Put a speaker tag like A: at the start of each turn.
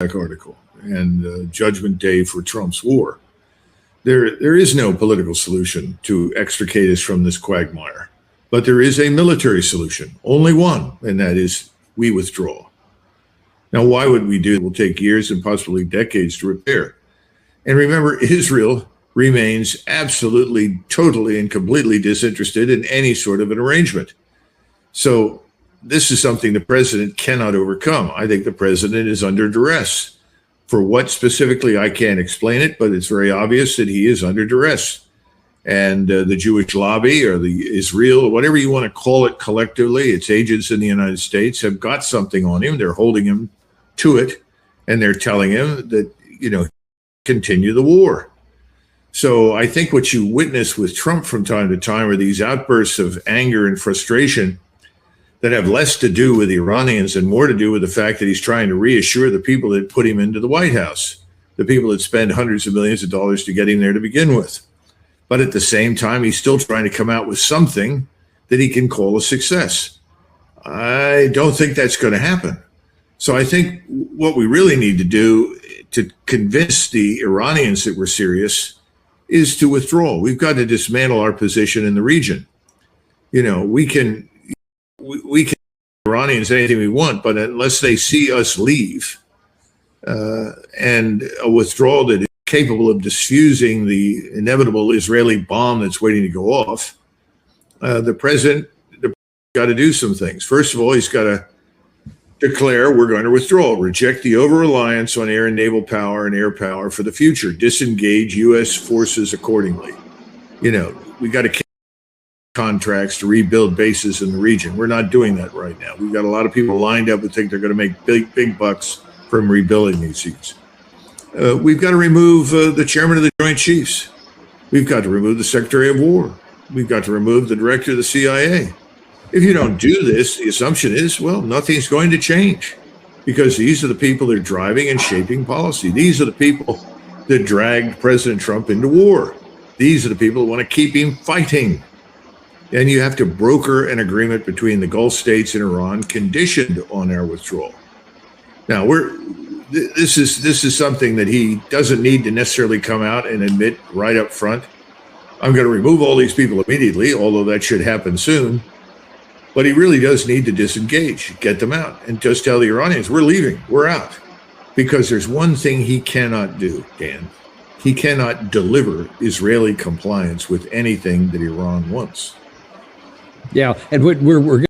A: Substack article and Judgment Day for Trump's war. There is no political solution to extricate us from this quagmire, but there is a military solution, only one, and that is we withdraw. Now, why would we do it? It will take years and possibly decades to repair. And remember, Israel remains absolutely, totally, and completely disinterested in any sort of an arrangement. So this is something the president cannot overcome. I think the president is under duress. For what specifically, I can't explain it, but it's very obvious that he is under duress. And the Jewish lobby or the Israel, whatever you want to call it collectively, its agents in the United States have got something on him. They're holding him to it, and they're telling him that, continue the war. So I think what you witness with Trump from time to time are these outbursts of anger and frustration that have less to do with the Iranians and more to do with the fact that he's trying to reassure the people that put him into the White House, the people that spend hundreds of millions of dollars to get him there to begin with. But at the same time, he's still trying to come out with something that he can call a success. I don't think that's going to happen. So I think what we really need to do to convince the Iranians that we're serious is to withdraw. We've got to dismantle our position in the region. We can Iranians anything we want, but unless they see us leave and a withdrawal that is capable of diffusing the inevitable Israeli bomb that's waiting to go off, the president got to do some things. First of all, he's got to declare we're going to withdraw, reject the over-reliance on air and naval power and air power for the future, disengage U.S. forces accordingly. We got to contracts to rebuild bases in the region. We're not doing that right now. We've got a lot of people lined up who think they're going to make big bucks from rebuilding these seats. We've got to remove the chairman of the Joint Chiefs. We've got to remove the Secretary of War. We've got to remove the director of the CIA. If you don't do this, the assumption is, well, nothing's going to change because these are the people that are driving and shaping policy. These are the people that dragged President Trump into war. These are the people who want to keep him fighting. And you have to broker an agreement between the Gulf states and Iran conditioned on our withdrawal. Now, this is something that he doesn't need to necessarily come out and admit right up front. I'm going to remove all these people immediately, although that should happen soon. But he really does need to disengage, get them out, and just tell the Iranians, we're leaving, we're out. Because there's one thing he cannot do, Dan. He cannot deliver Israeli compliance with anything that Iran wants.
B: Yeah, and we're